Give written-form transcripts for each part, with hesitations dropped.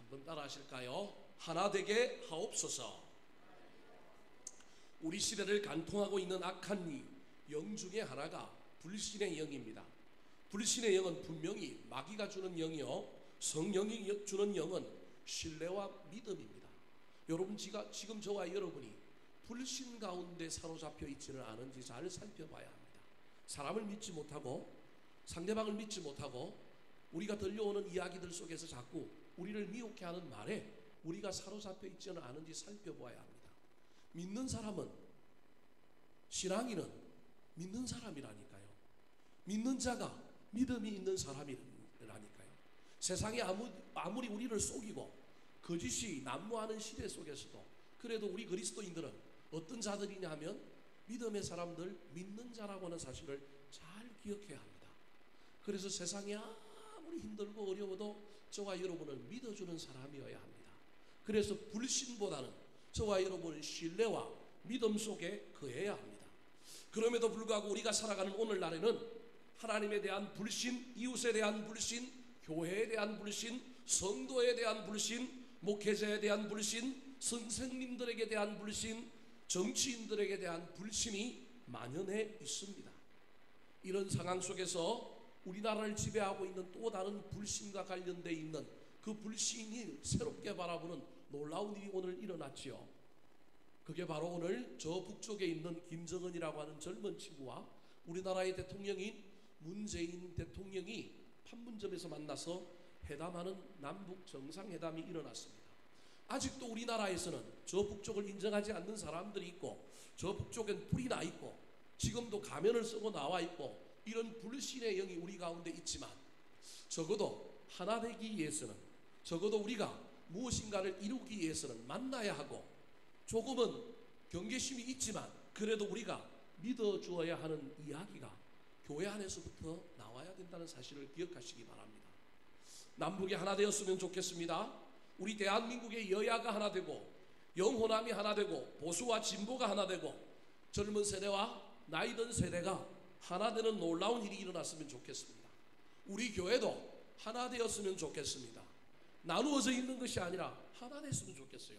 한번 따라 하실까요? 하나 되게 하옵소서. 우리 시대를 간통하고 있는 악한 영 중에 하나가 불신의 영입니다. 불신의 영은 분명히 마귀가 주는 영이요, 성령이 주는 영은 신뢰와 믿음입니다. 여러분, 지금 저와 여러분이 불신 가운데 사로잡혀 있지는 않은지 잘 살펴봐야 합니다. 사람을 믿지 못하고 상대방을 믿지 못하고 우리가 들려오는 이야기들 속에서 자꾸 우리를 미혹해 하는 말에 우리가 사로잡혀 있지는 않은지 살펴봐야 합니다. 믿는 사람은, 신앙인은 믿는 사람이라니까요. 믿는 자가 믿음이 있는 사람이라니까요. 세상이 아무리 우리를 속이고 거짓이 난무하는 시대 속에서도 그래도 우리 그리스도인들은 어떤 자들이냐 하면 믿음의 사람들, 믿는 자라고 하는 사실을 잘 기억해야 합니다. 그래서 세상이 아무리 힘들고 어려워도 저와 여러분을 믿어주는 사람이어야 합니다. 그래서 불신보다는 저와 여러분은 신뢰와 믿음 속에 거해야 합니다. 그럼에도 불구하고 우리가 살아가는 오늘날에는 하나님에 대한 불신, 이웃에 대한 불신, 교회에 대한 불신, 성도에 대한 불신, 목회자에 대한 불신, 선생님들에게 대한 불신, 정치인들에게 대한 불신이 만연해 있습니다. 이런 상황 속에서 우리나라를 지배하고 있는 또 다른 불신과 관련되어 있는 그 불신이 새롭게 바라보는 놀라운 일이 오늘 일어났지요. 그게 바로 오늘 저 북쪽에 있는 김정은이라고 하는 젊은 친구와 우리나라의 대통령인 문재인 대통령이 판문점에서 만나서 회담하는 남북 정상회담이 일어났습니다. 아직도 우리나라에서는 저 북쪽을 인정하지 않는 사람들이 있고, 저 북쪽엔 불이 나 있고, 지금도 가면을 쓰고 나와 있고, 이런 불신의 영이 우리 가운데 있지만, 적어도 하나 되기 위해서는, 적어도 우리가 무엇인가를 이루기 위해서는 만나야 하고, 조금은 경계심이 있지만 그래도 우리가 믿어주어야 하는 이야기가 교회 안에서부터 나와야 된다는 사실을 기억하시기 바랍니다. 남북이 하나 되었으면 좋겠습니다. 우리 대한민국의 여야가 하나 되고, 영호남이 하나 되고, 보수와 진보가 하나 되고, 젊은 세대와 나이 든 세대가 하나 되는 놀라운 일이 일어났으면 좋겠습니다. 우리 교회도 하나 되었으면 좋겠습니다. 나누어져 있는 것이 아니라 하나 됐으면 좋겠어요.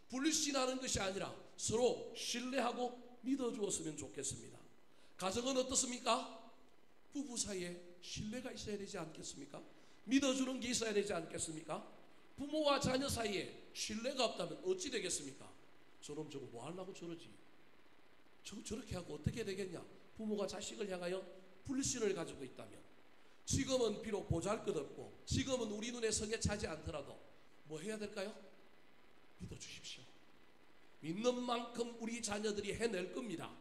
불신하는 것이 아니라 서로 신뢰하고 믿어주었으면 좋겠습니다. 가정은 어떻습니까? 부부 사이에 신뢰가 있어야 되지 않겠습니까? 믿어주는 게 있어야 되지 않겠습니까? 부모와 자녀 사이에 신뢰가 없다면 어찌 되겠습니까? 저놈 저거 뭐 하려고 저러지? 저렇게 하고 어떻게 되겠냐? 부모가 자식을 향하여 불신을 가지고 있다면, 지금은 비록 보잘것없고 지금은 우리 눈에 성에 차지 않더라도 뭐 해야 될까요? 믿어주십시오. 믿는 만큼 우리 자녀들이 해낼 겁니다.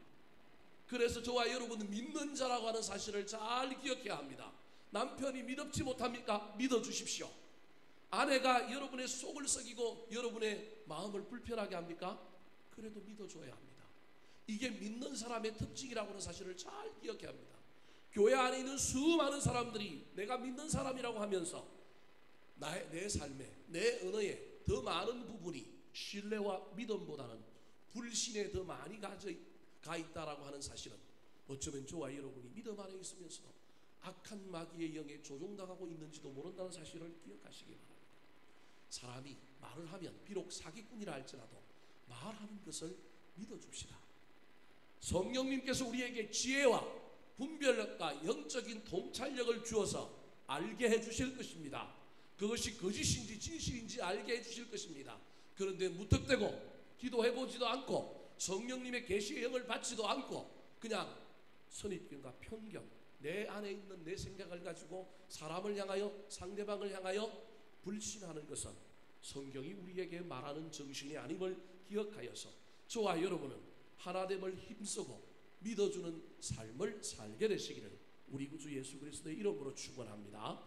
그래서 저와 여러분은 믿는 자라고 하는 사실을 잘 기억해야 합니다. 남편이 믿지 못합니까? 믿어주십시오. 아내가 여러분의 속을 썩이고 여러분의 마음을 불편하게 합니까? 그래도 믿어줘야 합니다. 이게 믿는 사람의 특징이라고 하는 사실을 잘 기억해야 합니다. 교회 안에 있는 수많은 사람들이 내가 믿는 사람이라고 하면서 내 삶에, 내 언어에 더 많은 부분이 신뢰와 믿음보다는 불신에 더 많이 가 있다라고 하는 사실은 어쩌면 저와 여러분이 믿음 안에 있으면서도 악한 마귀의 영에 조종당하고 있는지도 모른다는 사실을 기억하시기 바랍니다. 사람이 말을 하면 비록 사기꾼이라 할지라도 말하는 것을 믿어줍시다. 성령님께서 우리에게 지혜와 분별력과 영적인 통찰력을 주어서 알게 해주실 것입니다. 그것이 거짓인지 진실인지 알게 해주실 것입니다. 그런데 무턱대고 기도해보지도 않고 성령님의 계시의 영을 받지도 않고 그냥 선입견과 편견, 내 안에 있는 내 생각을 가지고 사람을 향하여, 상대방을 향하여 불신하는 것은 성경이 우리에게 말하는 정신이 아님을 기억하여서 저와 여러분은 하나됨을 힘쓰고 믿어주는 삶을 살게 되시기를 우리 구주 예수 그리스도의 이름으로 축원합니다.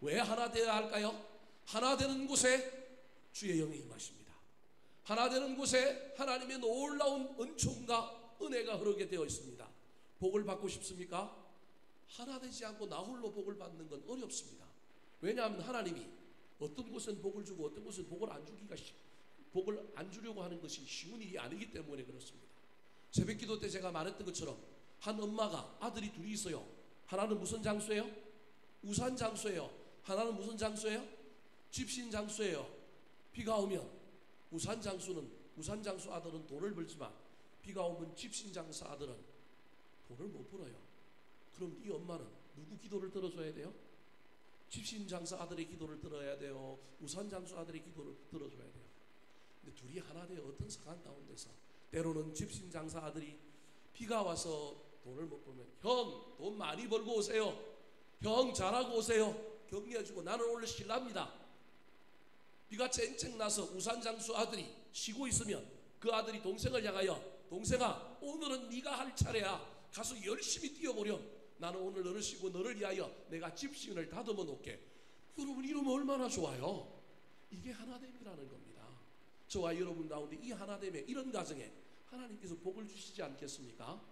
왜 하나 되어야 할까요? 하나 되는 곳에 주의 영이 임하십니다. 하나 되는 곳에 하나님의 놀라운 은총과 은혜가 흐르게 되어 있습니다. 복을 받고 싶습니까? 하나 되지 않고 나 홀로 복을 받는 건 어렵습니다. 왜냐하면 하나님이 어떤 곳은 복을 주고 어떤 곳은 복을 안 주려고 하는 것이 쉬운 일이 아니기 때문에 그렇습니다. 새벽기도 때 제가 말했던 것처럼 한 엄마가 아들이 둘이 있어요. 하나는 무슨 장수예요? 우산 장수예요. 하나는 무슨 장수예요? 집신 장수예요. 비가 오면 우산장수 아들은 돈을 벌지만 비가 오면 집신장사 아들은 돈을 못 벌어요. 그럼 이 엄마는 누구 기도를 들어줘야 돼요? 집신장사 아들의 기도를 들어야 돼요? 우산장수 아들의 기도를 들어줘야 돼요? 근데 둘이 하나 되어 어떤 상황 가운데서 때로는 집신장사 아들이 비가 와서 돈을 못 벌면 형, 돈 많이 벌고 오세요. 형, 잘하고 오세요. 격려해주고 나는 오늘 쉴랍니다. 비가 쨍쨍 나서 우산장수 아들이 쉬고 있으면 그 아들이 동생을 향하여 동생아, 오늘은 네가 할 차례야. 가서 열심히 뛰어보렴. 나는 오늘 너를 쉬고 너를 위하여 내가 집신을 다듬어 놓게. 여러분, 이러면 얼마나 좋아요. 이게 하나됨이라는 겁니다. 저와 여러분 가운데 이 하나됨에, 이런 가정에 하나님께서 복을 주시지 않겠습니까?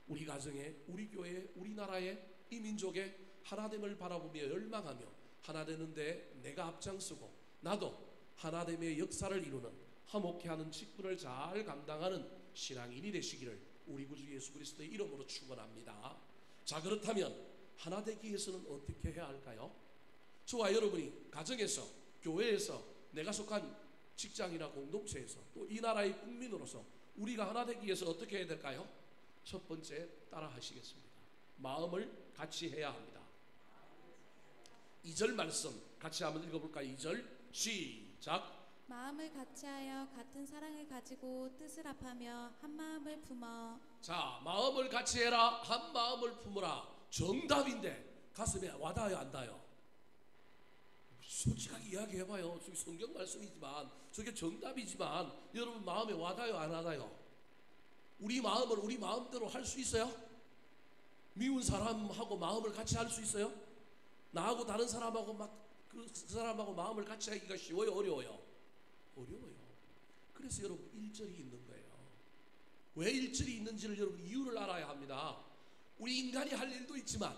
우리 가정에, 우리 교회에, 우리나라에, 이 민족에 하나됨을 바라보며 열망하며 하나 되는데 내가 앞장서고 나도 하나됨의 역사를 이루는 화목해하는 직분을 잘 감당하는 신앙인이 되시기를 우리 구주 예수 그리스도의 이름으로 축원합니다. 자, 그렇다면 하나 되기 위해서는 어떻게 해야 할까요? 저와 여러분이 가정에서, 교회에서, 내가 속한 직장이나 공동체에서, 또 이 나라의 국민으로서 우리가 하나 되기 위해서 어떻게 해야 될까요? 첫 번째, 따라 하시겠습니다. 마음을 같이 해야 합니다. 2절 말씀 같이 한번 읽어볼까요? 2절 시작. 마음을 같이하여 같은 사랑을 가지고 뜻을 합하며 한 마음을 품어. 자, 마음을 같이 해라, 한 마음을 품으라. 정답인데 가슴에 와닿아요, 안 닿아요? 솔직하게 이야기해봐요. 저기 성경 말씀이지만, 저게 정답이지만 여러분 마음에 와닿아요, 안 와닿아요? 우리 마음을 우리 마음대로 할 수 있어요? 미운 사람하고 마음을 같이 할 수 있어요? 나하고 다른 사람하고 그 사람하고 마음을 같이 하기가 쉬워요, 어려워요? 어려워요. 그래서 여러분 1절이 있는 거예요. 왜 1절이 있는지를 여러분 이유를 알아야 합니다. 우리 인간이 할 일도 있지만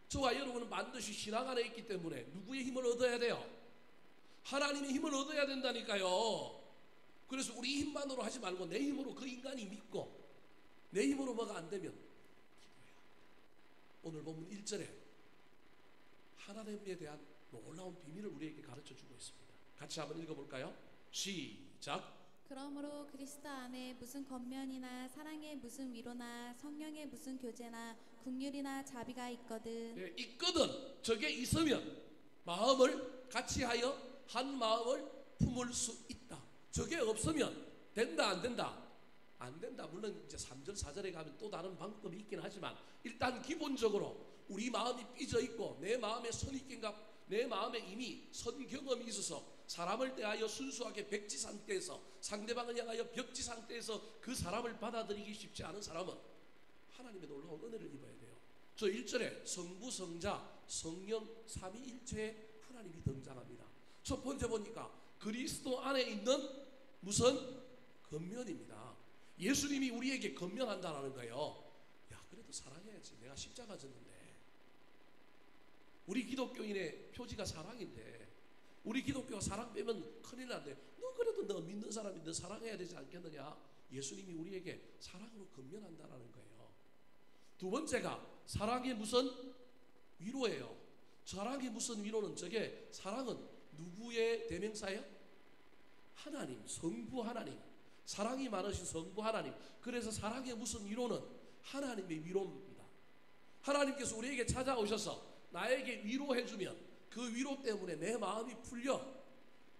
저와 여러분은 반드시 신앙 안에 있기 때문에 누구의 힘을 얻어야 돼요? 하나님의 힘을 얻어야 된다니까요. 그래서 우리 힘만으로 하지 말고 내 힘으로 그 인간이 믿고 내 힘으로 뭐가 안 되면 기도해야. 오늘 보면 1절에 하나님에 대한 놀라운 비밀을 우리에게 가르쳐 주고 있습니다. 같이 한번 읽어볼까요? 시작. 그러므로 그리스도 안에 무슨 겉면이나 사랑의 무슨 위로나 성령의 무슨 교제나 긍휼이나 자비가 있거든. 네, 있거든. 저게 있으면 마음을 같이 하여 한 마음을 품을 수 있다. 저게 없으면 된다, 안 된다? 안 된다. 물론 이제 3절 4절에 가면 또 다른 방법이 있긴 하지만 일단 기본적으로 우리 마음이 삐져 있고 내 마음에 선입견과 내 마음에 이미 선 경험이 있어서 사람을 대하여 순수하게 백지 상태에서 상대방을 향하여 벽지 상태에서 그 사람을 받아들이기 쉽지 않은 사람은 하나님의 놀라운 은혜를 입어야 돼요. 저 1절에 성부, 성자, 성령 삼위일체의 하나님이 등장합니다. 첫 번째 보니까 그리스도 안에 있는 무슨 겉면입니다. 예수님이 우리에게 겉면한다는 거예요. 야, 그래도 사랑해야지. 내가 십자가 졌는데. 우리 기독교인의 표지가 사랑인데 우리 기독교가 사랑 빼면 큰일 난데 너 그래도 너 믿는 사람이 너 사랑해야 되지 않겠느냐? 예수님이 우리에게 사랑으로 겉면한다는 거예요. 두 번째가 사랑의 무슨 위로예요. 사랑의 무슨 위로는 저게 사랑은 누구의 대명사예요? 하나님, 성부 하나님, 사랑이 많으신 성부 하나님. 그래서 사랑의 무슨 위로는 하나님의 위로입니다. 하나님께서 우리에게 찾아오셔서 나에게 위로해주면 그 위로 때문에 내 마음이 풀려.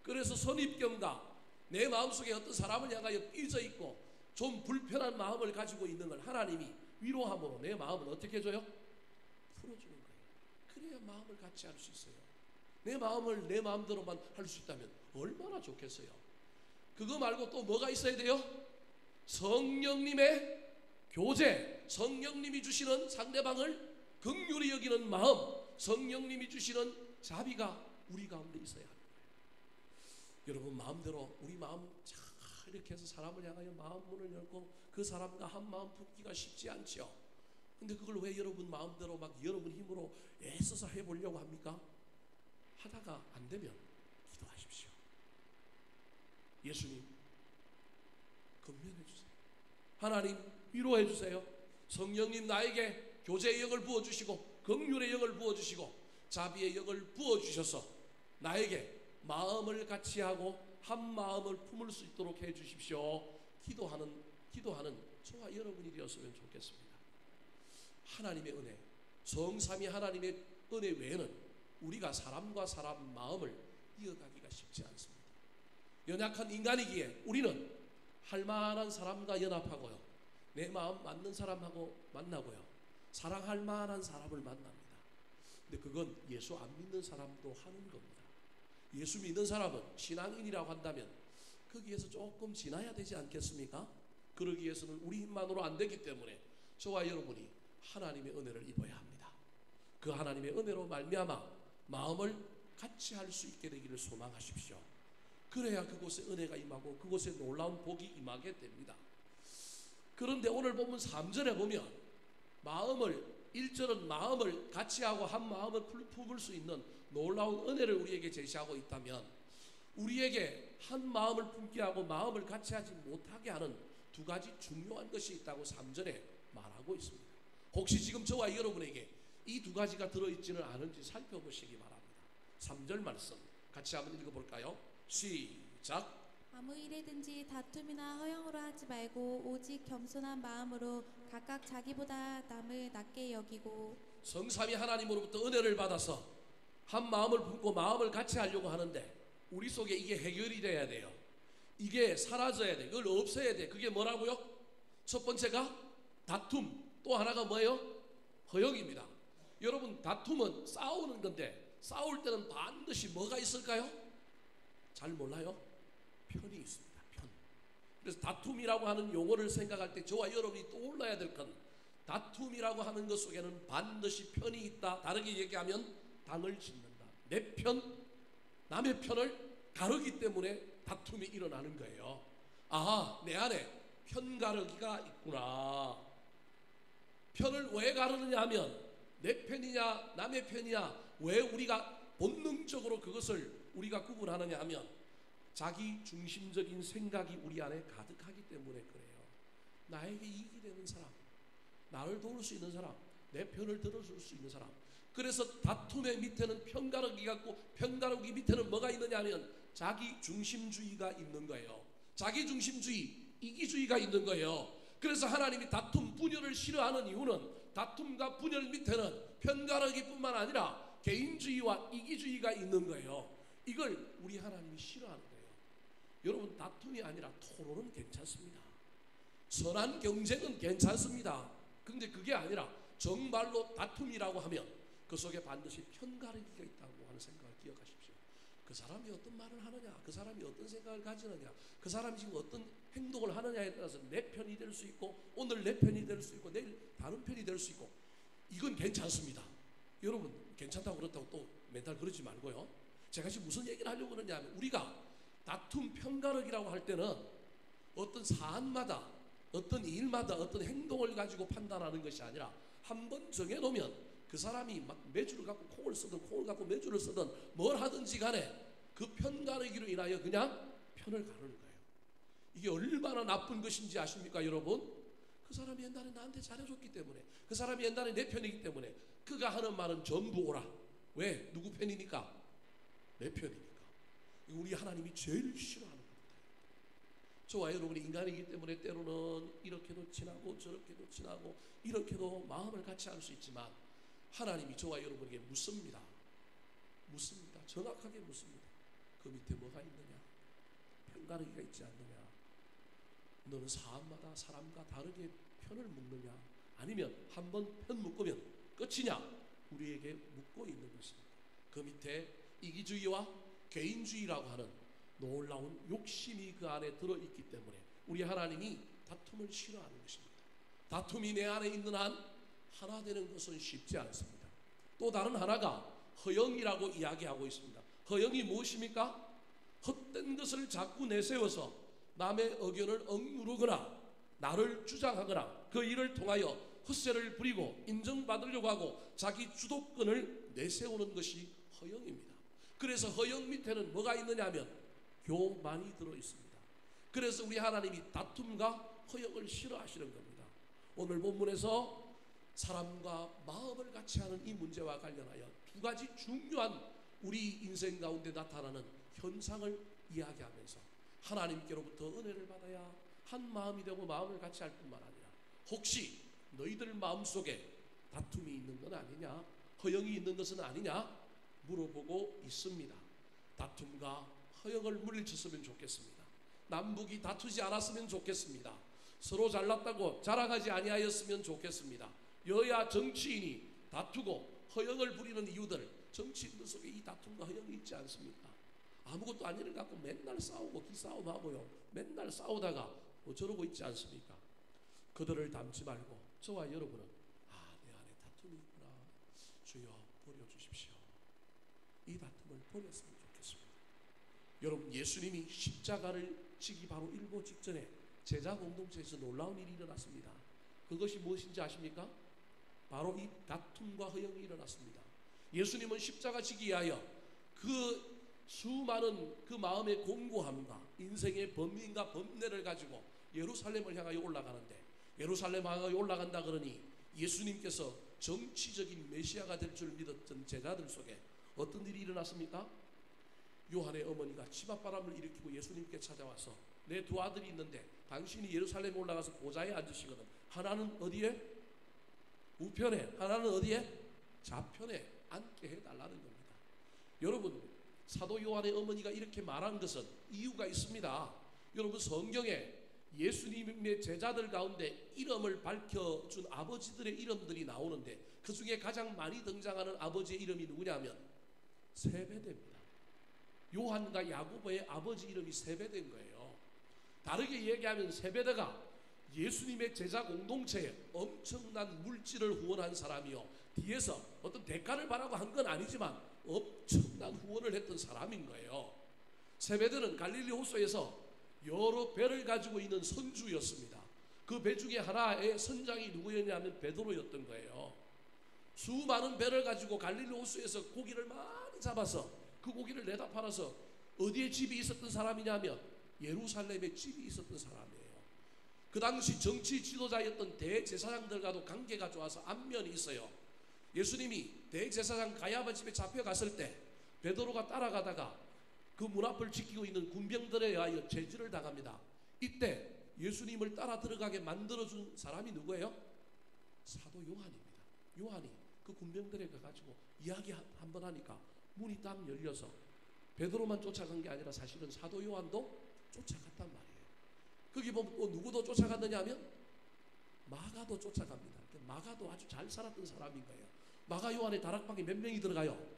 그래서 선입견과 내 마음속에 어떤 사람을 향하여 삐져 있고 좀 불편한 마음을 가지고 있는 걸 하나님이 위로함으로 내 마음을 어떻게 해줘요? 풀어주는 거예요. 그래야 마음을 같이 할 수 있어요. 내 마음을 내 마음대로만 할 수 있다면 얼마나 좋겠어요. 그거 말고 또 뭐가 있어야 돼요? 성령님의 교제, 성령님이 주시는 상대방을 긍휼히 여기는 마음, 성령님이 주시는 자비가 우리 가운데 있어야 합니다. 여러분 마음대로 우리 마음 잘 이렇게 해서 사람을 향하여 마음 문을 열고 그 사람과 한 마음 품기가 쉽지 않죠. 근데 그걸 왜 여러분 마음대로 막 여러분 힘으로 애써서 해보려고 합니까? 하다가 안 되면 기도하십시오. 예수님 건면해 주세요. 하나님 위로해 주세요. 성령님 나에게 교제의 영을 부어주시고 긍휼의 영을 부어주시고 자비의 영을 부어주셔서 나에게 마음을 같이 하고 한 마음을 품을 수 있도록 해 주십시오. 기도하는 저와 여러분이 되었으면 좋겠습니다. 하나님의 은혜, 성삼위 하나님의 은혜 외에는 우리가 사람과 사람 마음을 이어가기가 쉽지 않습니다. 연약한 인간이기에 우리는 할 만한 사람과 연합하고요, 내 마음 맞는 사람하고 만나고요, 사랑할 만한 사람을 만납니다. 근데 그건 예수 안 믿는 사람도 하는 겁니다. 예수 믿는 사람은 신앙인이라고 한다면 거기에서 조금 지나야 되지 않겠습니까? 그러기 위해서는 우리 힘만으로 안 되기 때문에 저와 여러분이 하나님의 은혜를 입어야 합니다. 그 하나님의 은혜로 말미암아 마음을 같이 할 수 있게 되기를 소망하십시오. 그래야 그곳에 은혜가 임하고 그곳에 놀라운 복이 임하게 됩니다. 그런데 오늘 보면 3절에 보면 1절은 마음을 같이 하고 한 마음을 품을 수 있는 놀라운 은혜를 우리에게 제시하고 있다면, 우리에게 한 마음을 품게 하고 마음을 같이 하지 못하게 하는 두 가지 중요한 것이 있다고 3절에 말하고 있습니다. 혹시 지금 저와 여러분에게 이 두 가지가 들어있지는 않은지 살펴보시기 바랍니다. 3절 말씀 같이 한번 읽어볼까요? 시작. 아무 일에든지 다툼이나 허영으로 하지 말고 오직 겸손한 마음으로 각각 자기보다 남을 낮게 여기고. 성삼위 하나님으로부터 은혜를 받아서 한 마음을 품고 마음을 같이 하려고 하는데 우리 속에 이게 해결이 돼야 돼요. 이게 사라져야 돼. 이걸 없애야 돼. 그게 뭐라고요? 첫 번째가 다툼, 또 하나가 뭐예요? 허영입니다. 여러분, 다툼은 싸우는 건데 싸울 때는 반드시 뭐가 있을까요? 잘 몰라요? 편이 있습니다. 편. 그래서 다툼이라고 하는 용어를 생각할 때 저와 여러분이 떠올라야 될 건, 다툼이라고 하는 것 속에는 반드시 편이 있다. 다르게 얘기하면 당을 짓는다. 내 편, 남의 편을 가르기 때문에 다툼이 일어나는 거예요. 아, 내 안에 편 가르기가 있구나. 편을 왜 가르느냐 하면 내 편이냐 남의 편이냐, 왜 우리가 본능적으로 그것을 우리가 구분하느냐 하면 자기 중심적인 생각이 우리 안에 가득하기 때문에 그래요. 나에게 이익이 되는 사람, 나를 도울 수 있는 사람, 내 편을 들어줄 수 있는 사람. 그래서 다툼의 밑에는 편가르기가 있고, 편가르기 밑에는 뭐가 있느냐 하면 자기 중심주의가 있는 거예요. 자기 중심주의, 이기주의가 있는 거예요. 그래서 하나님이 다툼, 분열을 싫어하는 이유는 다툼과 분열 밑에는 편가르기뿐만 아니라 개인주의와 이기주의가 있는 거예요. 이걸 우리 하나님이 싫어하는 거예요. 여러분, 다툼이 아니라 토론은 괜찮습니다. 선한 경쟁은 괜찮습니다. 그런데 그게 아니라 정말로 다툼이라고 하면 그 속에 반드시 편가르기가 있다고 하는 생각을 기억하십시오. 그 사람이 어떤 말을 하느냐, 그 사람이 어떤 생각을 가지느냐, 그 사람이 지금 어떤 행동을 하느냐에 따라서 내 편이 될 수 있고, 오늘 내 편이 될 수 있고, 내일 다른 편이 될 수 있고, 이건 괜찮습니다. 여러분, 괜찮다고 그렇다고 또 멘탈 그러지 말고요. 제가 지금 무슨 얘기를 하려고 그러냐 하면, 우리가 다툼, 편가르기라고 할 때는 어떤 사안마다, 어떤 일마다 어떤 행동을 가지고 판단하는 것이 아니라 한 번 정해놓으면 그 사람이 막 메주를 갖고 콩을 쓰든 콩을 갖고 메주를 쓰든 뭘 하든지 간에 그 편가르기로 인하여 그냥 편을 가르는 거예요. 이게 얼마나 나쁜 것인지 아십니까, 여러분? 그 사람이 옛날에 나한테 잘해줬기 때문에, 그 사람이 옛날에 내 편이기 때문에 그가 하는 말은 전부 옳아. 왜? 누구 편이니까? 내 편이니까. 우리 하나님이 제일 싫어하는 겁니다. 저와 여러분이 인간이기 때문에 때로는 이렇게도 지나고 저렇게도 지나고 이렇게도 마음을 같이 할 수 있지만, 하나님이 저와 여러분에게 묻습니다. 정확하게 묻습니다. 그 밑에 뭐가 있느냐? 편가르기가 있지 않느냐? 너는 사람마다 사람과 다르게 편을 묻느냐? 아니면 한 번 편 묶으면 끝이냐? 우리에게 묻고 있는 것입니다. 그 밑에 이기주의와 개인주의라고 하는 놀라운 욕심이 그 안에 들어있기 때문에 우리 하나님이 다툼을 싫어하는 것입니다. 다툼이 내 안에 있는 한 하나 되는 것은 쉽지 않습니다. 또 다른 하나가 허영이라고 이야기하고 있습니다. 허영이 무엇입니까? 헛된 것을 자꾸 내세워서 남의 의견을 억누르거나 나를 주장하거나 그 일을 통하여 헛세를 부리고 인정받으려고 하고 자기 주도권을 내세우는 것이 허영입니다. 그래서 허영 밑에는 뭐가 있느냐 하면 교만이 들어있습니다. 그래서 우리 하나님이 다툼과 허영을 싫어하시는 겁니다. 오늘 본문에서 사람과 마음을 같이 하는 이 문제와 관련하여 두 가지 중요한 우리 인생 가운데 나타나는 현상을 이야기하면서 하나님께로부터 은혜를 받아야 한 마음이 되고 마음을 같이 할 뿐만 아니라 혹시 너희들 마음속에 다툼이 있는 건 아니냐, 허영이 있는 것은 아니냐 물어보고 있습니다. 다툼과 허영을 물리쳤으면 좋겠습니다. 남북이 다투지 않았으면 좋겠습니다. 서로 잘났다고 자랑하지 아니하였으면 좋겠습니다. 여야 정치인이 다투고 허영을 부리는 이유들, 정치인들 속에 이 다툼과 허영이 있지 않습니까? 아무것도 아닌 일 갖고 맨날 싸우고 기싸움하고요, 맨날 싸우다가 뭐 저러고 있지 않습니까? 그들을 닮지 말고 저와 여러분은 내 안에 다툼이 있구나, 주여 버려주십시오, 이 다툼을 버렸으면 좋겠습니다. 여러분, 예수님이 십자가를 지기 바로 일보 직전에 제자 공동체에서 놀라운 일이 일어났습니다. 그것이 무엇인지 아십니까? 바로 이 다툼과 허영이 일어났습니다. 예수님은 십자가 지기 위하여 그 수많은 그 마음의 공고함과 인생의 범민과 범례를 가지고 예루살렘을 향하여 올라가는데, 예루살렘 향하여 올라간다 그러니 예수님께서 정치적인 메시아가 될 줄 믿었던 제자들 속에 어떤 일이 일어났습니까? 요한의 어머니가 치맛바람을 일으키고 예수님께 찾아와서 내 두 아들이 있는데 당신이 예루살렘에 올라가서 보좌에 앉으시거든, 하나는 어디에? 우편에, 하나는 어디에? 좌편에 앉게 해달라는 겁니다. 여러분, 사도 요한의 어머니가 이렇게 말한 것은 이유가 있습니다. 여러분, 성경에 예수님의 제자들 가운데 이름을 밝혀준 아버지들의 이름들이 나오는데 그 중에 가장 많이 등장하는 아버지의 이름이 누구냐면 세베대입니다. 요한과 야고보의 아버지 이름이 세베대인 거예요. 다르게 얘기하면 세베대가 예수님의 제자 공동체에 엄청난 물질을 후원한 사람이요, 뒤에서 어떤 대가를 바라고 한 건 아니지만 엄청난 후원을 했던 사람인 거예요. 세베대는 갈릴리 호수에서 여러 배를 가지고 있는 선주였습니다. 그 배 중에 하나의 선장이 누구였냐면 베드로였던 거예요. 수많은 배를 가지고 갈릴리 호수에서 고기를 많이 잡아서 그 고기를 내다 팔아서 어디에 집이 있었던 사람이냐면 예루살렘에 집이 있었던 사람이에요. 그 당시 정치 지도자였던 대제사장들과도 관계가 좋아서 안면이 있어요. 예수님이 대제사장 가야바 집에 잡혀갔을 때 베드로가 따라가다가 그 문 앞을 지키고 있는 군병들에 의하여 제지를 당합니다. 이때 예수님을 따라 들어가게 만들어준 사람이 누구예요? 사도 요한입니다. 요한이 그 군병들에 가가지고 이야기 한번 하니까 문이 딱 열려서 베드로만 쫓아간 게 아니라 사실은 사도 요한도 쫓아갔단 말이에요. 거기 보면 또 누구도 쫓아갔느냐 하면 마가도 쫓아갑니다. 마가도 아주 잘 살았던 사람인 거예요. 마가 요한의 다락방에 몇 명이 들어가요?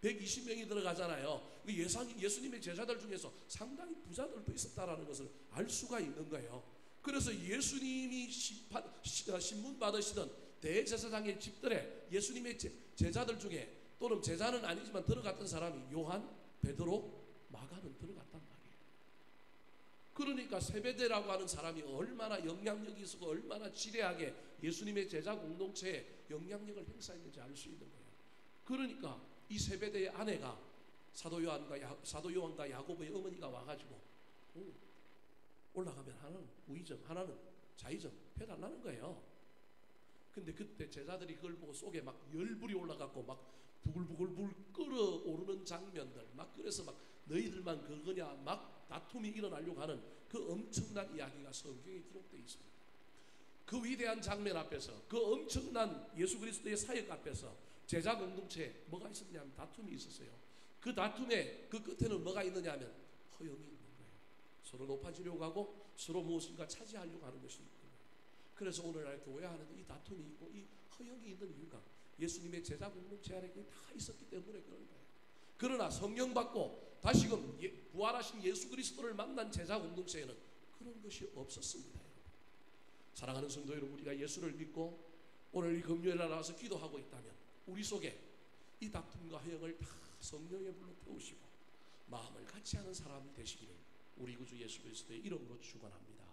120명이 들어가잖아요. 예수님의 제자들 중에서 상당히 부자들도 있었다라는 것을 알 수가 있는 거예요. 그래서 예수님이 신문 받으시던 대제사장의 집들에 예수님의 제자들 중에 또는 제자는 아니지만 들어갔던 사람이 요한, 베드로, 마가는 들어갔단 말이에요. 그러니까 세베대라고 하는 사람이 얼마나 영향력이 있고 얼마나 지대하게 예수님의 제자 공동체에 영향력을 행사했는지 알 수 있는 거예요. 그러니까 이 세베대의 아내가 사도 요한과 야고보의 어머니가 와가지고 올라가면 하나는 우의정, 하나는 좌의정 해달라는 거예요. 근데 그때 제자들이 그걸 보고 속에 막 열불이 올라갔고 막 부글부글 끓어오르는 장면들, 막 그래서 막 너희들만 그거냐 막 다툼이 일어나려고 하는 그 엄청난 이야기가 성경에 기록되어 있습니다. 그 위대한 장면 앞에서, 그 엄청난 예수 그리스도의 사역 앞에서 제자 공동체에 뭐가 있었냐면 다툼이 있었어요. 그 다툼의 그 끝에는 뭐가 있느냐 하면 허영이 있는 거예요. 서로 높아지려고 하고 서로 무엇인가 차지하려고 하는 것이 있는 거예요. 그래서 오늘날 교회 안에도 이 다툼이 있고 이 허영이 있는 이유가 예수님의 제자 공동체 안에 다 있었기 때문에 그런 거예요. 그러나 성령 받고 다시금 부활하신 예수 그리스도를 만난 제자 공동체에는 그런 것이 없었습니다. 여러분. 사랑하는 성도 여러분, 우리가 예수를 믿고 오늘 이 금요일에 나와서 기도하고 있다면 우리 속에 이 다툼과 허영을 다 성령의 불로 태우시고 마음을 같이 하는 사람이 되시기를 우리 구주 예수 그리스도의 이름으로 축원합니다.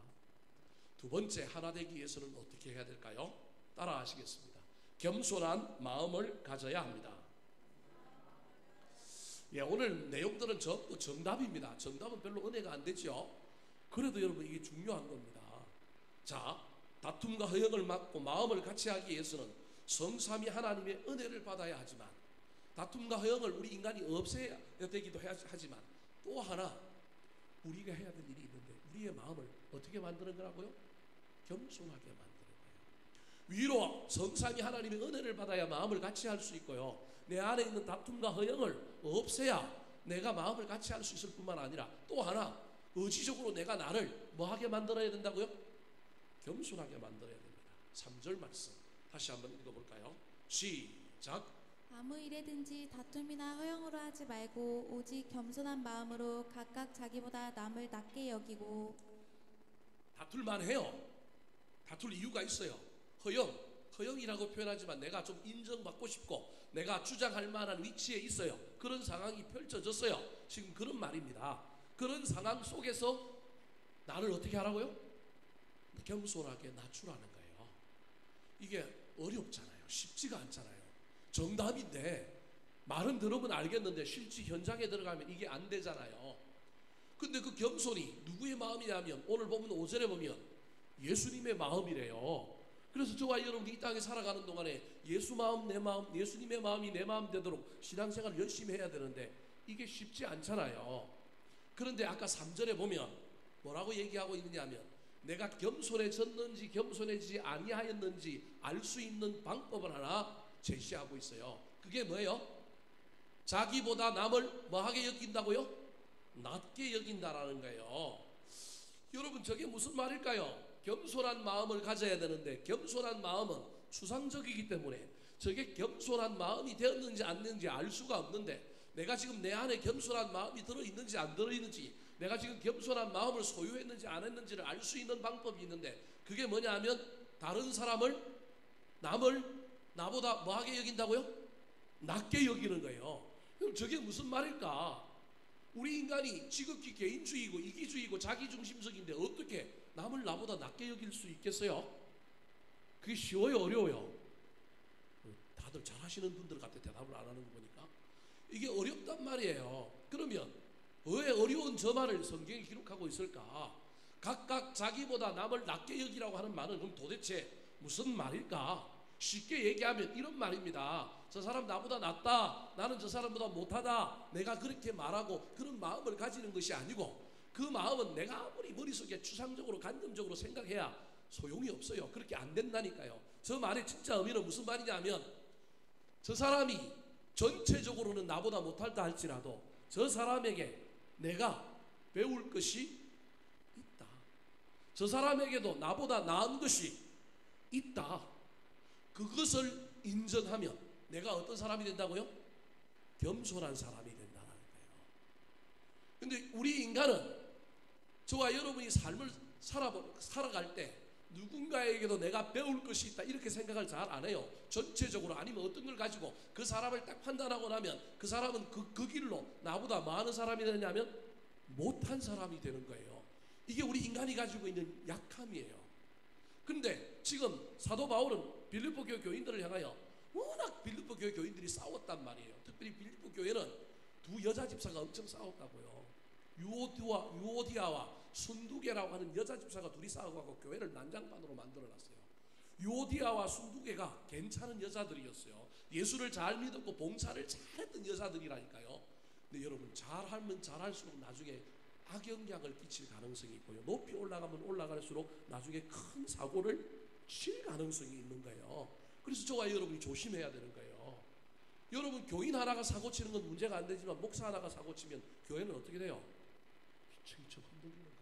두 번째, 하나 되기 위해서는 어떻게 해야 될까요? 따라 하시겠습니다. 겸손한 마음을 가져야 합니다. 예, 오늘 내용들은 전부 정답입니다. 정답은 별로 은혜가 안 되죠. 그래도 여러분 이게 중요한 겁니다. 자, 다툼과 허영을 막고 마음을 같이 하기 위해서는 성삼위 하나님의 은혜를 받아야 하지만 다툼과 허영을 우리 인간이 없애야 되기도 하지만 또 하나 우리가 해야 될 일이 있는데 우리의 마음을 어떻게 만드는 거라고요? 겸손하게 만드는 거예요. 위로 성삼위 하나님의 은혜를 받아야 마음을 같이 할 수 있고요. 내 안에 있는 다툼과 허영을 없애야 내가 마음을 같이 할 수 있을 뿐만 아니라 또 하나 의지적으로 내가 나를 뭐하게 만들어야 된다고요? 겸손하게 만들어야 됩니다. 3절 말씀 다시 한번 읽어볼까요? 시작. 아무 일에든지 다툼이나 허영으로 하지 말고 오직 겸손한 마음으로 각각 자기보다 남을 낮게 여기고. 다툴만 해요. 다툴 이유가 있어요. 허영이라고 표현하지만 내가 좀 인정받고 싶고 내가 주장할 만한 위치에 있어요. 그런 상황이 펼쳐졌어요. 지금 그런 말입니다. 그런 상황 속에서 나를 어떻게 하라고요? 겸손하게 낮추라는 거예요. 이게 어렵잖아요. 쉽지가 않잖아요. 정답인데 말은 들으면 알겠는데 실제 현장에 들어가면 이게 안 되잖아요. 근데 그 겸손이 누구의 마음이냐면 오늘 보면 5절에 보면 예수님의 마음이래요. 그래서 저와 여러분이 이 땅에 살아가는 동안에 예수 마음 내 마음, 예수님의 마음이 내 마음 되도록 신앙생활을 열심히 해야 되는데 이게 쉽지 않잖아요. 그런데 아까 3절에 보면 뭐라고 얘기하고 있느냐면 내가 겸손해졌는지 겸손해지지 아니하였는지 알 수 있는 방법을 하나 제시하고 있어요. 그게 뭐예요? 자기보다 남을 뭐하게 여긴다고요? 낮게 여긴다라는 거예요. 여러분 저게 무슨 말일까요? 겸손한 마음을 가져야 되는데 겸손한 마음은 추상적이기 때문에 저게 겸손한 마음이 되었는지 안 되는지 알 수가 없는데 내가 지금 내 안에 겸손한 마음이 들어있는지 안 들어있는지 내가 지금 겸손한 마음을 소유했는지 안 했는지를 알 수 있는 방법이 있는데 그게 뭐냐 하면 다른 사람을 남을 나보다 뭐하게 여긴다고요? 낮게 여기는 거예요. 그럼 저게 무슨 말일까? 우리 인간이 지극히 개인주의고 이기주의고 자기중심적인데 어떻게 남을 나보다 낮게 여길 수 있겠어요? 그게 쉬워요? 어려워요? 다들 잘하시는 분들 같아 대답을 안 하는 거 보니까. 이게 어렵단 말이에요. 그러면 왜 어려운 저 말을 성경에 기록하고 있을까? 각각 자기보다 남을 낮게 여기라고 하는 말은 그럼 도대체 무슨 말일까? 쉽게 얘기하면 이런 말입니다. 저 사람 나보다 낫다. 나는 저 사람보다 못하다. 내가 그렇게 말하고 그런 마음을 가지는 것이 아니고 그 마음은 내가 아무리 머릿속에 추상적으로 간접적으로 생각해야 소용이 없어요. 그렇게 안 된다니까요. 저 말의 진짜 의미는 무슨 말이냐면 저 사람이 전체적으로는 나보다 못할다 할지라도 저 사람에게 내가 배울 것이 있다. 저 사람에게도 나보다 나은 것이 있다. 그것을 인정하면 내가 어떤 사람이 된다고요? 겸손한 사람이 된다는 거예요. 근데 우리 인간은 저와 여러분이 삶을 살아갈 때 누군가에게도 내가 배울 것이 있다 이렇게 생각을 잘 안 해요. 전체적으로 아니면 어떤 걸 가지고 그 사람을 딱 판단하고 나면 그 사람은 그 길로 나보다 많은 사람이 되냐면 못한 사람이 되는 거예요. 이게 우리 인간이 가지고 있는 약함이에요. 근데 지금 사도 바울은 빌립보 교회 교인들을 향하여 워낙 빌립보 교회 교인들이 싸웠단 말이에요. 특별히 빌립보 교회는 두 여자 집사가 엄청 싸웠다고요. 유오디아와 순두개라고 하는 여자 집사가 둘이 싸워가고 교회를 난장판으로 만들어놨어요. 유오디아와 순두개가 괜찮은 여자들이었어요. 예수를 잘 믿었고 봉사를 잘했던 여자들이라니까요. 근데 여러분 잘하면 잘할수록 나중에 악영향을 끼칠 가능성이 있고요. 높이 올라가면 올라갈수록 나중에 큰 사고를 칠 가능성이 있는 거예요. 그래서 저와 여러분이 조심해야 되는 거예요. 여러분 교인 하나가 사고 치는 건 문제가 안 되지만 목사 하나가 사고 치면 교회는 어떻게 돼요? 휘청휘청 흔들리는 거예요.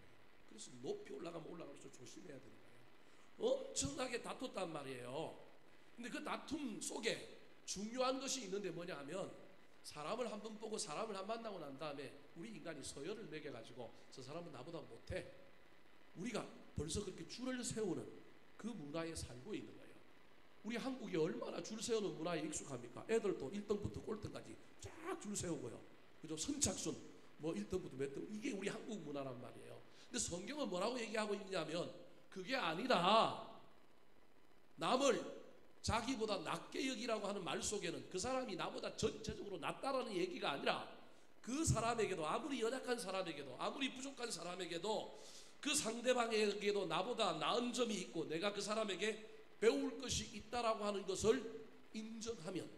그래서 높이 올라가면 올라갈수록 조심해야 되는 거예요. 엄청나게 다퉜단 말이에요. 근데 그 다툼 속에 중요한 것이 있는데 뭐냐 하면 사람을 한 번 보고 사람을 한 번 만나고 난 다음에 우리 인간이 서열을 매겨가지고 저 사람은 나보다 못해. 우리가 벌써 그렇게 줄을 세우는 그 문화에 살고 있는 거예요. 우리 한국이 얼마나 줄 세우는 문화에 익숙합니까? 애들도 1등부터 꼴등까지 쫙 줄 세우고요. 그죠? 선착순 뭐 1등부터 몇 등 이게 우리 한국 문화란 말이에요. 근데 성경은 뭐라고 얘기하고 있냐면 그게 아니라 남을 자기보다 낮게 여기라고 하는 말 속에는 그 사람이 나보다 전체적으로 낫다라는 얘기가 아니라 그 사람에게도 아무리 연약한 사람에게도 아무리 부족한 사람에게도 그 상대방에게도 나보다 나은 점이 있고 내가 그 사람에게 배울 것이 있다라고 하는 것을 인정하면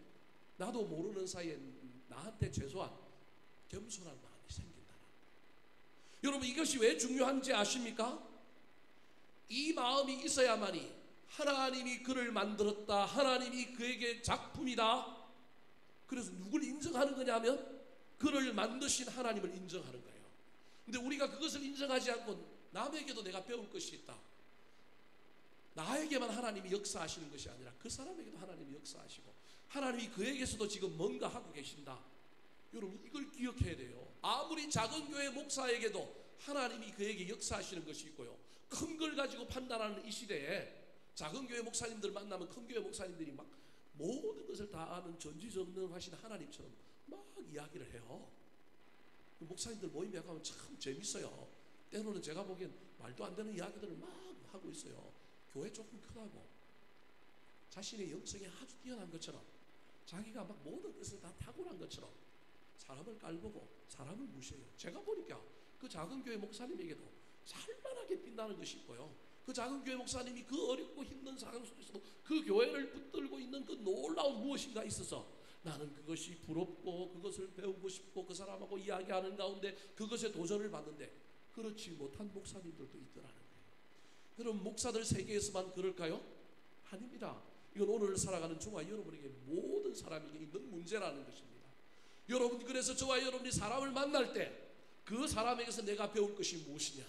나도 모르는 사이에 나한테 최소한 겸손한 마음이 생긴다. 여러분 이것이 왜 중요한지 아십니까? 이 마음이 있어야만이 하나님이 그를 만들었다, 하나님이 그에게 작품이다. 그래서 누굴 인정하는 거냐면 그를 만드신 하나님을 인정하는 거예요. 근데 우리가 그것을 인정하지 않고 남에게도 내가 배울 것이 있다, 나에게만 하나님이 역사하시는 것이 아니라 그 사람에게도 하나님이 역사하시고 하나님이 그에게서도 지금 뭔가 하고 계신다. 여러분 이걸 기억해야 돼요. 아무리 작은 교회 목사에게도 하나님이 그에게 역사하시는 것이 있고요, 큰 걸 가지고 판단하는 이 시대에 작은 교회 목사님들 만나면 큰 교회 목사님들이 막 모든 것을 다 아는 전지전능하신 하나님처럼 막 이야기를 해요. 목사님들 모임에 가면 참 재밌어요. 때로는 제가 보기엔 말도 안 되는 이야기들을 막 하고 있어요. 교회 조금 크다고 자신의 영성이 아주 뛰어난 것처럼, 자기가 막 모든 것을 다 탁월한 것처럼 사람을 깔보고 사람을 무시해요. 제가 보니까 그 작은 교회 목사님에게도 살만하게 빛나는 것이 있고요, 그 작은 교회 목사님이 그 어렵고 힘든 상황 속에서도 그 교회를 붙들고 있는 그 놀라운 무엇인가 있어서 나는 그것이 부럽고 그것을 배우고 싶고 그 사람하고 이야기하는 가운데 그것에 도전을 받는데 그렇지 못한 목사님들도 있더라는 거예요. 여러분 목사들 세계에서만 그럴까요? 아닙니다. 이건 오늘 살아가는 저와 여러분에게 모든 사람에게 있는 문제라는 것입니다. 여러분 그래서 저와 여러분이 사람을 만날 때 그 사람에게서 내가 배울 것이 무엇이냐,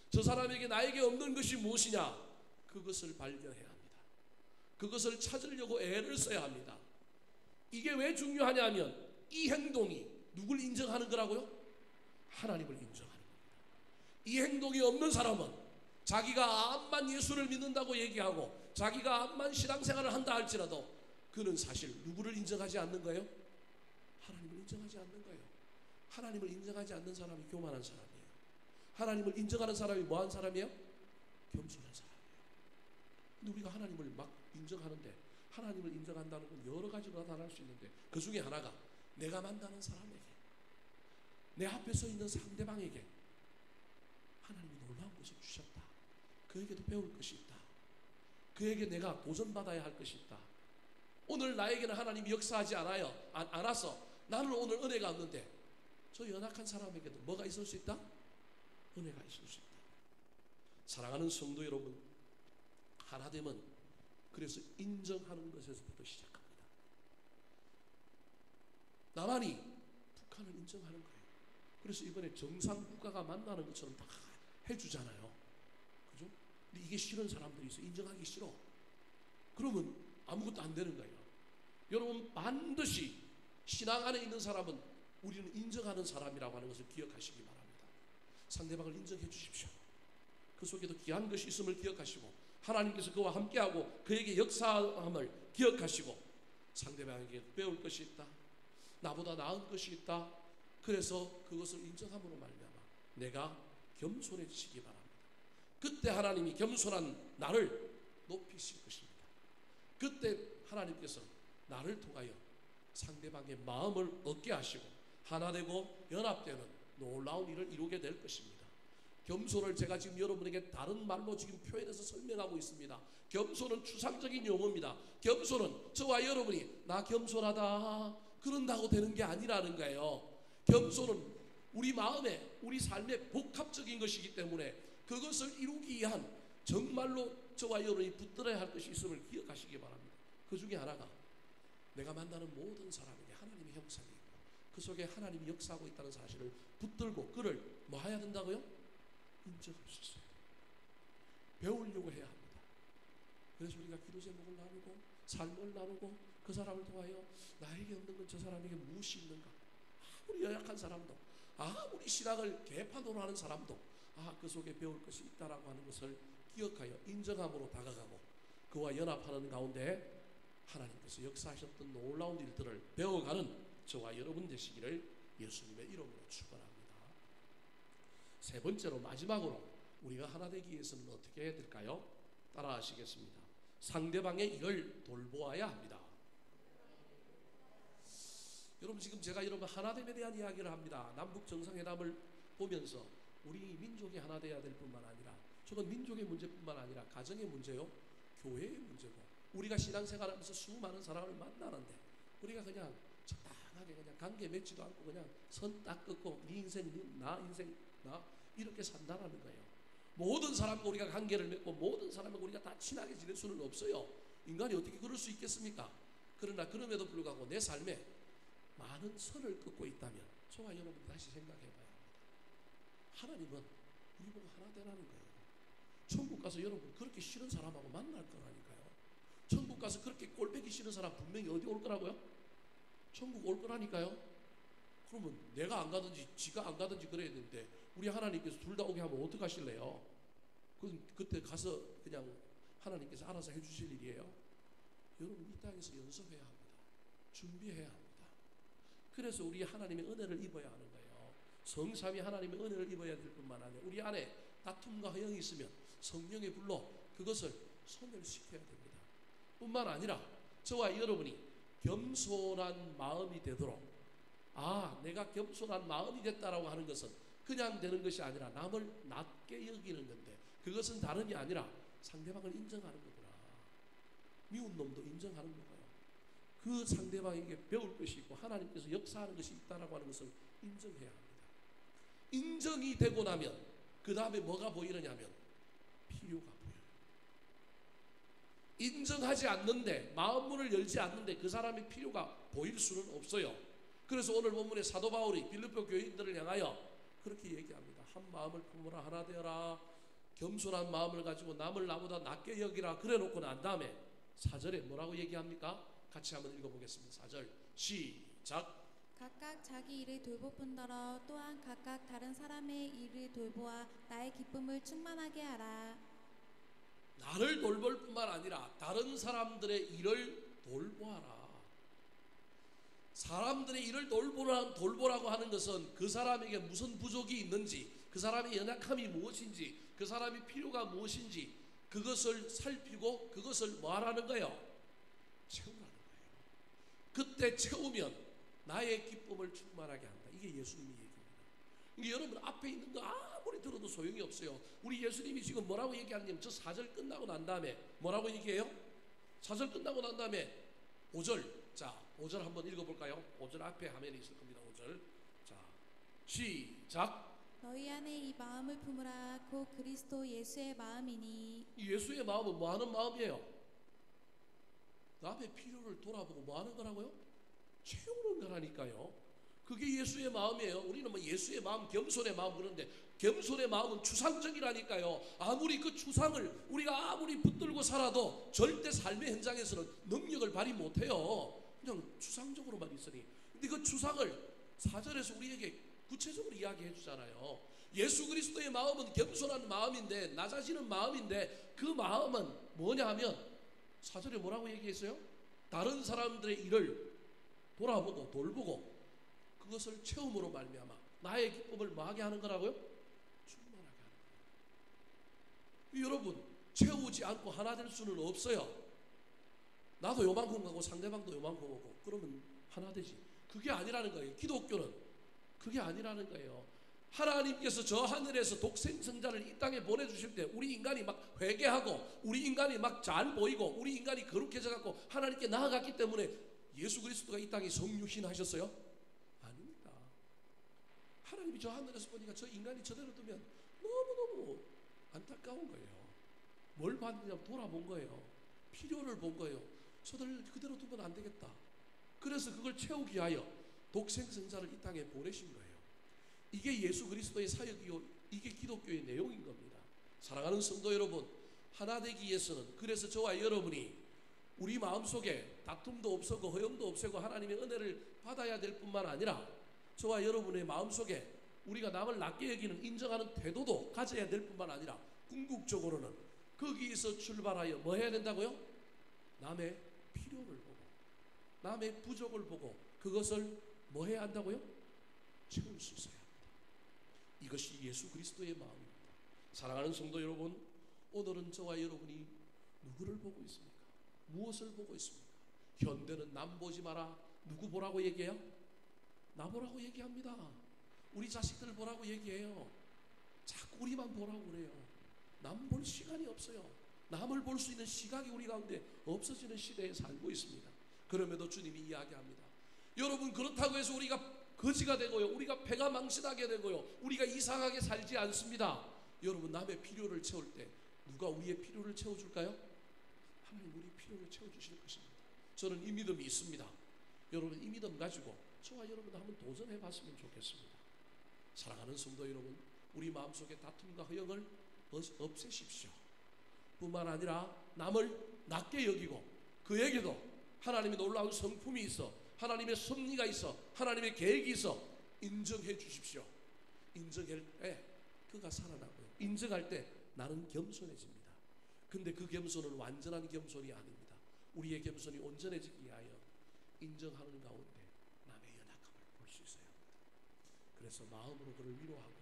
저 사람에게 나에게 없는 것이 무엇이냐, 그것을 발견해야 합니다. 그것을 찾으려고 애를 써야 합니다. 이게 왜 중요하냐 하면 이 행동이 누굴 인정하는 거라고요? 하나님을 인정하는 겁니다. 이 행동이 없는 사람은 자기가 암만 예수를 믿는다고 얘기하고 자기가 암만 신앙생활을 한다 할지라도 그는 사실 누구를 인정하지 않는 거예요? 하나님을 인정하지 않는 거예요. 하나님을 인정하지 않는 사람이 교만한 사람이에요. 하나님을 인정하는 사람이 뭐한 사람이에요? 겸손한 사람이에요. 근데 우리가 하나님을 막 인정하는데, 하나님을 인정한다는 건 여러 가지로 나타날 수 있는데 그 중에 하나가 내가 만나는 사람에게, 내 앞에 서 있는 상대방에게 하나님이 놀라운 것을 주셨다, 그에게도 배울 것이 있다, 그에게 내가 도전받아야 할 것이 있다. 오늘 나에게는 하나님이 역사하지 않아서 나는 오늘 은혜가 없는데 저 연약한 사람에게도 뭐가 있을 수 있다? 은혜가 있을 수 있다. 사랑하는 성도 여러분, 하나됨은 그래서 인정하는 것에서부터 시작합니다. 남한이 북한을 인정하는 거예요. 그래서 이번에 정상국가가 만나는 것처럼 다 해주잖아요. 그죠? 근데 이게 싫은 사람들이 있어. 인정하기 싫어. 그러면 아무것도 안 되는 거예요. 여러분 반드시 신앙 안에 있는 사람은 우리는 인정하는 사람이라고 하는 것을 기억하시기 바랍니다. 상대방을 인정해 주십시오. 그 속에도 귀한 것이 있음을 기억하시고 하나님께서 그와 함께하고 그에게 역사함을 기억하시고 상대방에게 배울 것이 있다, 나보다 나은 것이 있다, 그래서 그것을 인정함으로 말미암아 내가 겸손해지시기 바랍니다. 그때 하나님이 겸손한 나를 높이실 것입니다. 그때 하나님께서 나를 통하여 상대방의 마음을 얻게 하시고 하나 되고 연합되는 놀라운 일을 이루게 될 것입니다. 겸손을 제가 지금 여러분에게 다른 말로 지금 표현해서 설명하고 있습니다. 겸손은 추상적인 용어입니다. 겸손은 저와 여러분이 나 겸손하다 그런다고 되는 게 아니라는 거예요. 겸손은 우리 마음에, 우리 삶에 복합적인 것이기 때문에 그것을 이루기 위한 정말로 저와 여러분이 붙들어야 할 것이 있음을 기억하시기 바랍니다. 그 중에 하나가 내가 만나는 모든 사람에게 하나님의 형상이 있고 그 속에 하나님이 역사하고 있다는 사실을 붙들고 그를 뭐 해야 된다고요? 인정할 수 있어요. 배우려고 해야 합니다. 그래서 우리가 기도 제목을 나누고 삶을 나누고 그 사람을 통하여 나에게 없는 건 저 사람에게 무엇이 있는가, 아무리 연약한 사람도, 아무리 신앙을 개판으로 하는 사람도 그 속에 배울 것이 있다라고 하는 것을 기억하여 인정함으로 다가가고 그와 연합하는 가운데 하나님께서 역사하셨던 놀라운 일들을 배워가는 저와 여러분 되시기를 예수님의 이름으로 축원합니다. 세 번째로 마지막으로 우리가 하나 되기 위해서는 어떻게 해야 될까요? 따라 하시겠습니다. 상대방의 일을 돌보아야 합니다. 여러분 지금 제가 여러분 하나됨에 대한 이야기를 합니다. 남북 정상회담을 보면서 우리 민족이 하나 돼야 될 뿐만 아니라 저건 민족의 문제뿐만 아니라 가정의 문제요, 교회의 문제고 우리가 신앙생활하면서 수많은 사람을 만나는데 우리가 그냥 적당하게 그냥 관계 맺지도 않고 그냥 선 딱 긋고 네 인생, 나 인생 나 이렇게 산다라는 거예요. 모든 사람과 우리가 관계를 맺고 모든 사람과 우리가 다 친하게 지낼 수는 없어요. 인간이 어떻게 그럴 수 있겠습니까? 그러나 그럼에도 불구하고 내 삶에 많은 선을 긋고 있다면 저와 여러분이 다시 생각해 봐야 합니다. 하나님은 우리 보고 하나 되라는 거예요. 천국 가서 여러분 그렇게 싫은 사람하고 만날 거라니까요. 천국 가서 그렇게 꼴보기 싫은 사람 분명히 어디 올 거라고요? 천국 올 거라니까요. 그러면 내가 안 가든지 지가 안 가든지 그래야 되는데 우리 하나님께서 둘 다 오게 하면 어떡 하실래요? 그때 가서 그냥 하나님께서 알아서 해주실 일이에요. 여러분 이 땅에서 연습해야 합니다. 준비해야 합니다. 그래서 우리 하나님의 은혜를 입어야 하는 거예요. 성삼위 하나님의 은혜를 입어야 될 뿐만 아니라 우리 안에 다툼과 허영이 있으면 성령의 불로 그것을 소멸시켜야 됩니다. 뿐만 아니라 저와 여러분이 겸손한 마음이 되도록 내가 겸손한 마음이 됐다라고 하는 것은 그냥 되는 것이 아니라 남을 낮게 여기는 건데 그것은 다름이 아니라 상대방을 인정하는 거구나. 미운 놈도 인정하는 거고요. 그 상대방에게 배울 것이 있고 하나님께서 역사하는 것이 있다라고 하는 것을 인정해야 합니다. 인정이 되고 나면 그 다음에 뭐가 보이느냐면 필요가 보여요. 인정하지 않는데 마음문을 열지 않는데 그 사람의 필요가 보일 수는 없어요. 그래서 오늘 본문의 사도 바울이 빌립보 교인들을 향하여 그렇게 얘기합니다. 한 마음을 품으라 하나 되어라. 겸손한 마음을 가지고 남을 나보다 낮게 여기라. 그래 놓고 난 다음에 4절에 뭐라고 얘기합니까? 같이 한번 읽어보겠습니다. 4절 시작. 각각 자기 일을 돌보뿐더러 또한 각각 다른 사람의 일을 돌보아 나의 기쁨을 충만하게 하라. 나를 돌볼 뿐만 아니라 다른 사람들의 일을 돌보아라. 사람들의 일을 돌보라고 하는 것은 그 사람에게 무슨 부족이 있는지, 그 사람의 연약함이 무엇인지, 그 사람의 필요가 무엇인지 그것을 살피고 그것을 뭐 하라는 거예요? 채우라는 거예요. 그때 채우면 나의 기쁨을 충만하게 한다. 이게 예수님의 얘기입니다. 이게 여러분 앞에 있는 거 아무리 들어도 소용이 없어요. 우리 예수님이 지금 뭐라고 얘기하냐면 저 4절 끝나고 난 다음에 뭐라고 얘기해요? 4절 끝나고 난 다음에 5절. 자, 5절 한번 읽어볼까요? 5절 앞에 화면에 있을 겁니다. 5절. 자, 시작. 너희 안에 이 마음을 품으라. 곧 그리스도 예수의 마음이니. 이 예수의 마음은 뭐 하는 마음이에요? 남의 필요를 돌아보고 뭐 하는 거라고요? 채우는 거라니까요. 그게 예수의 마음이에요. 우리는 뭐 예수의 마음, 겸손의 마음 그러는데 겸손의 마음은 추상적이라니까요. 아무리 그 추상을 우리가 아무리 붙들고 살아도 절대 삶의 현장에서는 능력을 발휘 못해요. 그냥 추상적으로만 있으니. 근데 그 추상을 4절에서 우리에게 구체적으로 이야기해 주잖아요. 예수 그리스도의 마음은 겸손한 마음인데 낮아지는 마음인데 그 마음은 뭐냐 하면 4절에 뭐라고 얘기했어요? 다른 사람들의 일을 돌아보고 돌보고 그것을 채움으로 말미암아 나의 기쁨을 뭐하게 하는 거라고요? 충만하게 하는 거예요. 여러분 채우지 않고 하나 될 수는 없어요. 나도 요만큼 가고 상대방도 요만큼 오고 그러면 하나 되지. 그게 아니라는 거예요. 기독교는 그게 아니라는 거예요. 하나님께서 저 하늘에서 독생성자를 이 땅에 보내주실 때 우리 인간이 막 회개하고 우리 인간이 막 잘 보이고 우리 인간이 거룩해져 갖고 하나님께 나아갔기 때문에 예수 그리스도가 이 땅에 성육신 하셨어요? 아닙니다. 하나님이 저 하늘에서 보니까 저 인간이 저대로 두면 너무너무 안타까운 거예요. 뭘 봤느냐 돌아본 거예요. 필요를 본 거예요. 저들 그대로 두면 안 되겠다. 그래서 그걸 채우기 위하여 독생성자를 이 땅에 보내신 거예요. 이게 예수 그리스도의 사역이요, 이게 기독교의 내용인 겁니다. 사랑하는 성도 여러분, 하나 되기 위해서는 그래서 저와 여러분이 우리 마음속에 다툼도 없애고 허영도 없애고 하나님의 은혜를 받아야 될 뿐만 아니라 저와 여러분의 마음속에 우리가 남을 낮게 여기는 인정하는 태도도 가져야 될 뿐만 아니라 궁극적으로는 거기에서 출발하여 뭐 해야 된다고요? 남의 필요를 보고 남의 부족을 보고 그것을 뭐 해야 한다고요? 채울 수 있어야 합니다. 이것이 예수 그리스도의 마음입니다. 사랑하는 성도 여러분, 오늘은 저와 여러분이 누구를 보고 있습니까? 무엇을 보고 있습니까? 현대는 남 보지 마라. 누구 보라고 얘기해요? 나 보라고 얘기합니다. 우리 자식들 보라고 얘기해요. 자꾸 우리만 보라고 그래요. 남 볼 시간이 없어요. 남을 볼 수 있는 시각이 우리 가운데 없어지는 시대에 살고 있습니다. 그럼에도 주님이 이야기합니다. 여러분 그렇다고 해서 우리가 거지가 되고요. 우리가 배가 망신하게 되고요. 우리가 이상하게 살지 않습니다. 여러분, 남의 필요를 채울 때 누가 우리의 필요를 채워줄까요? 하나님 우리 필요를 채워주실 것입니다. 저는 이 믿음이 있습니다. 여러분, 이 믿음 가지고 저와 여러분 한번 도전해 봤으면 좋겠습니다. 사랑하는 성도 여러분, 우리 마음속에 다툼과 허영을 없애십시오. 뿐만 아니라 남을 낮게 여기고 그에게도 하나님의 놀라운 성품이 있어, 하나님의 섭리가 있어, 하나님의 계획이 있어 인정해 주십시오. 인정할 때 그가 살아나고요. 인정할 때 나는 겸손해집니다. 근데 그 겸손은 완전한 겸손이 아닙니다. 우리의 겸손이 온전해지기 위하여 인정하는 가운데 남의 연약함을 볼 수 있어야 합니다. 그래서 마음으로 그를 위로하고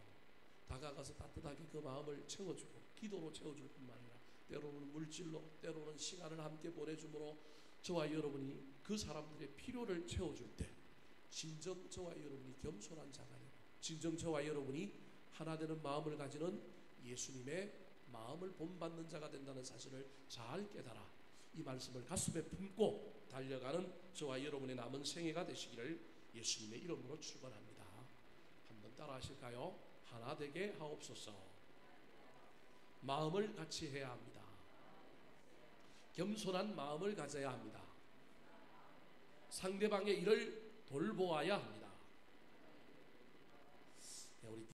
다가가서 따뜻하게 그 마음을 채워주고 기도로 채워줄 뿐만 아니라 때로는 물질로, 때로는 시간을 함께 보내줌으로 저와 여러분이 그 사람들의 필요를 채워줄 때 진정 저와 여러분이 겸손한 자가 되고 진정 저와 여러분이 하나 되는 마음을 가지는 예수님의 마음을 본받는 자가 된다는 사실을 잘 깨달아 이 말씀을 가슴에 품고 달려가는 저와 여러분의 남은 생애가 되시기를 예수님의 이름으로 축원합니다. 한번 따라 하실까요? 하나 되게 하옵소서. 마음을 같이 해야 합니다. 겸손한 마음을 가져야 합니다. 상대방의 일을 돌보아야 합니다. 우리